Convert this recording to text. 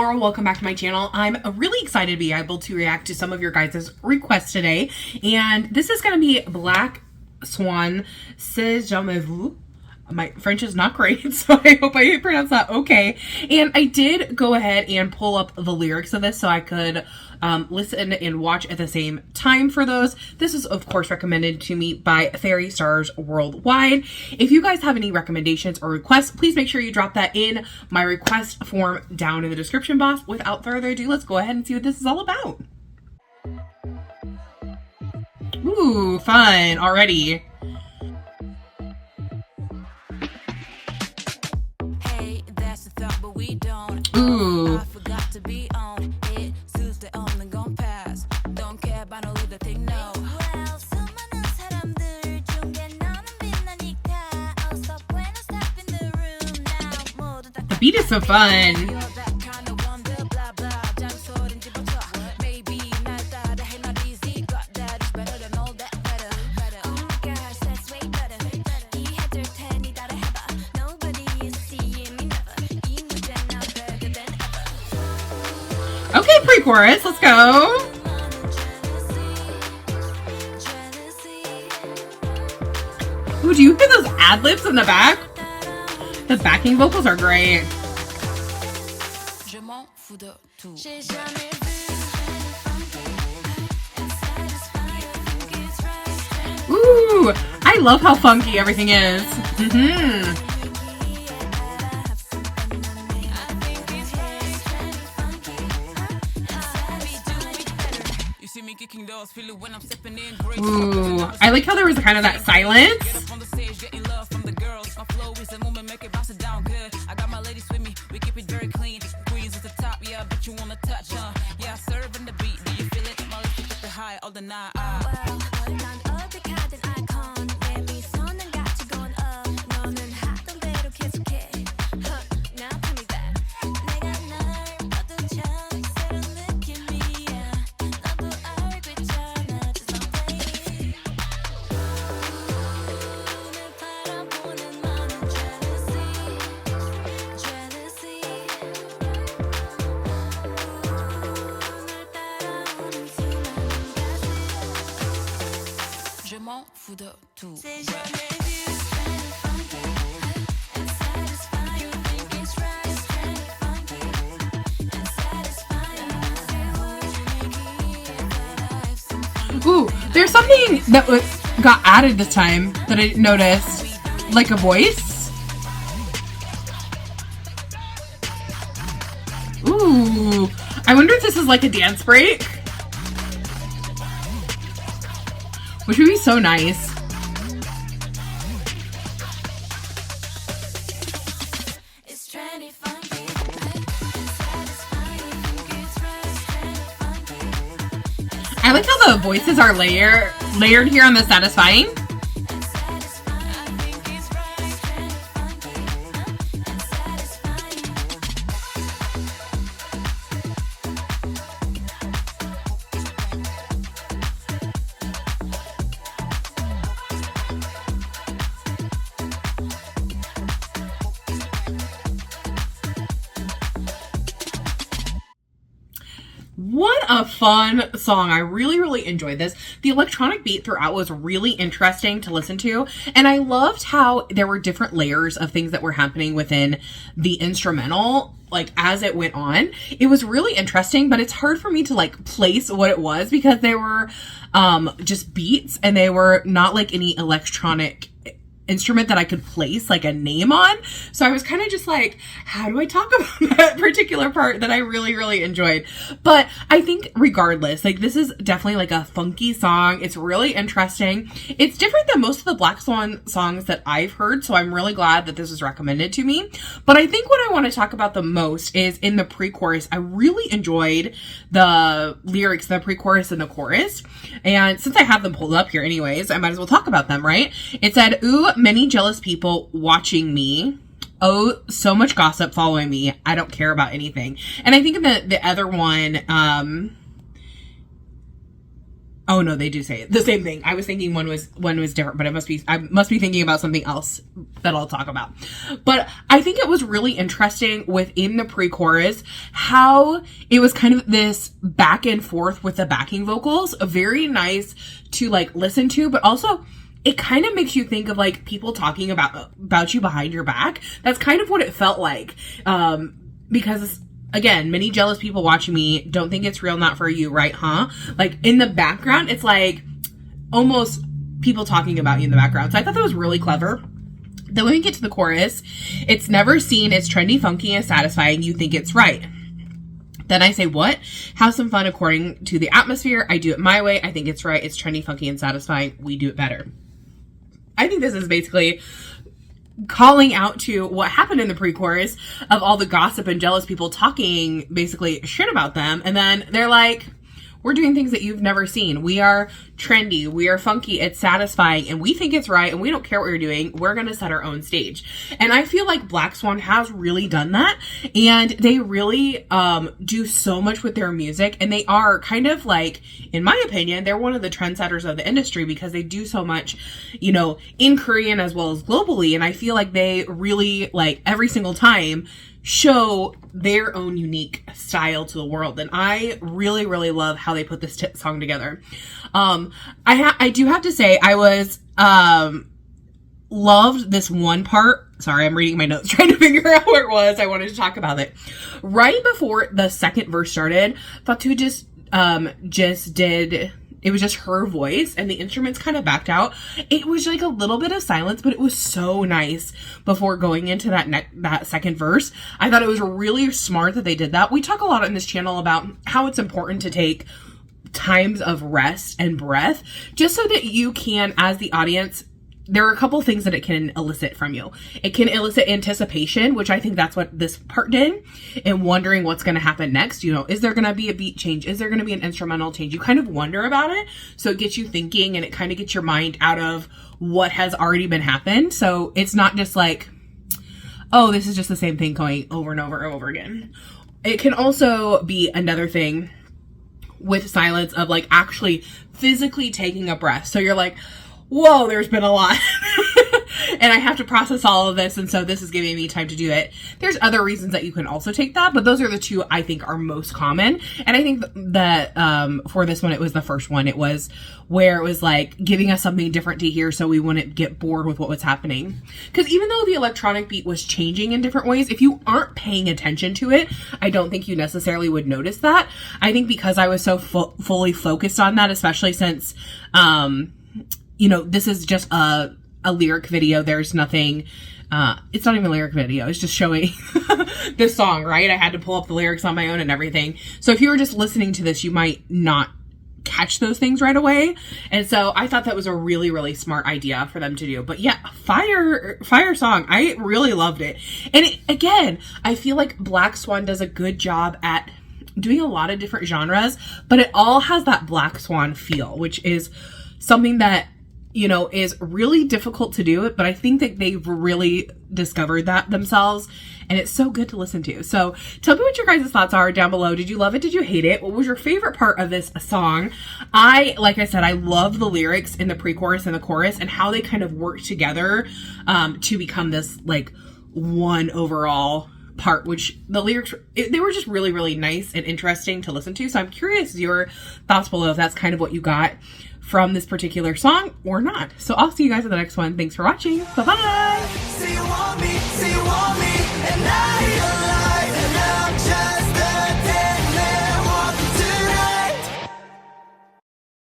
Laurel, welcome back to my channel. I'm really excited to be able to react to some of your guys' requests today. And this is going to be Black Swan, C'est Jamais Vue. My French is not great, so I hope I pronounced that okay. And I did go ahead and pull up the lyrics of this so I could listen and watch at the same time for those. This is, of course, recommended to me by Fairy Stars Worldwide. If you guys have any recommendations or requests, please make sure you drop that in my request form down in the description box. Without further ado, let's go ahead and see what this is all about. Ooh, fun already. Ooh. I forgot to be on it. Tuesday only gon' pass. Don't care about no little thing, no. The beat is so fun. Okay, pre-chorus, let's go. Ooh, do you hear those ad-libs in the back? The backing vocals are great. Ooh, I love how funky everything is. Ooh, I like how there was kind of that silence. Ooh, there's something that got added this time that I didn't notice, like a voice. Ooh, I wonder if this is like a dance break, which would be so nice. I like how the voices are layered here on the Satisfying. What a fun song. I really enjoyed this. The electronic beat throughout was really interesting to listen to, and I loved how there were different layers of things that were happening within the instrumental, like as it went on. It was really interesting, but it's hard for me to like place what it was because they were just beats and they were not like any electronic instrument that I could place like a name on. So I was kind of just like, how do I talk about that particular part that I really enjoyed? But I think regardless, like this is definitely like a funky song. It's really interesting. It's different than most of the Black Swan songs that I've heard, so I'm really glad that this was recommended to me. But I think what I want to talk about the most is in the pre-chorus. I really enjoyed the lyrics, the pre-chorus and the chorus. And since I have them pulled up here anyways, I might as well talk about them, right? It said, ooh, many jealous people watching me. Oh, so much gossip following me. I don't care about anything. And I think in the other one, Oh no, they do say it. The same thing. I was thinking one was different, but I must be thinking about something else that I'll talk about. But I think it was really interesting within the pre-chorus how it was kind of this back and forth with the backing vocals, very nice to like listen to, but also it kind of makes you think of like people talking about you behind your back. That's kind of what it felt like. Because again, many jealous people watching me don't think it's real, not for you, right? Huh? Like in the background, it's like almost people talking about you in the background. So I thought that was really clever. Then when we get to the chorus, it's never seen, it's trendy, funky, and satisfying. You think it's right. Then I say, what? Have some fun according to the atmosphere. I do it my way. I think it's right. It's trendy, funky, and satisfying. We do it better. I think this is basically calling out to what happened in the pre-chorus of all the gossip and jealous people talking basically shit about them. And then they're like, we're doing things that you've never seen. We are trendy. We are funky. It's satisfying. And we think it's right. And we don't care what you're doing. We're going to set our own stage. And I feel like Black Swan has really done that. And they really do so much with their music. And they are kind of like, in my opinion, they're one of the trendsetters of the industry because they do so much, you know, in Korean as well as globally. And I feel like they really, like, every single time show their own unique style to the world. And I really, really love how they put this song together. I do have to say I was, loved this one part. Sorry, I'm reading my notes trying to figure out where it was. I wanted to talk about it. Right before the second verse started, Fatu just did, it was just her voice and the instruments kind of backed out. It was like a little bit of silence, but it was so nice before going into that second verse. I thought it was really smart that they did that. We talk a lot on this channel about how it's important to take times of rest and breath just so that you can, as the audience, there are a couple things that it can elicit from you. It can elicit anticipation, which I think that's what this part did, and wondering what's going to happen next. You know, is there going to be a beat change? Is there going to be an instrumental change? You kind of wonder about it. So it gets you thinking and it kind of gets your mind out of what has already been happened. So it's not just like, oh, this is just the same thing going over and over and over again. It can also be another thing with silence of like actually physically taking a breath. So you're like, whoa, there's been a lot and I have to process all of this. And so this is giving me time to do it. There's other reasons that you can also take that, but those are the two I think are most common. And I think that, for this one, it was the first one. It was where it was like giving us something different to hear so we wouldn't get bored with what was happening. Because even though the electronic beat was changing in different ways, if you aren't paying attention to it, I don't think you necessarily would notice that. I think because I was so fully focused on that, especially since, you know, this is just a lyric video. There's nothing, it's not even a lyric video. It's just showing this song, right? I had to pull up the lyrics on my own and everything. So if you were just listening to this, you might not catch those things right away. And so I thought that was a really, really smart idea for them to do. But yeah, fire song. I really loved it. And again, I feel like Black Swan does a good job at doing a lot of different genres, but it all has that Black Swan feel, which is something that, you know, is really difficult to do it, but I think that they've really discovered that themselves, and it's so good to listen to. So tell me what your guys' thoughts are down below. Did you love it? Did you hate it? What was your favorite part of this song? Like I said, I love the lyrics in the pre-chorus and the chorus and how they kind of work together to become this like one overall part, which the lyrics, they were just really, really nice and interesting to listen to. So I'm curious your thoughts below if that's kind of what you got from this particular song or not. So I'll see you guys in the next one. Thanks for watching. Bye-bye.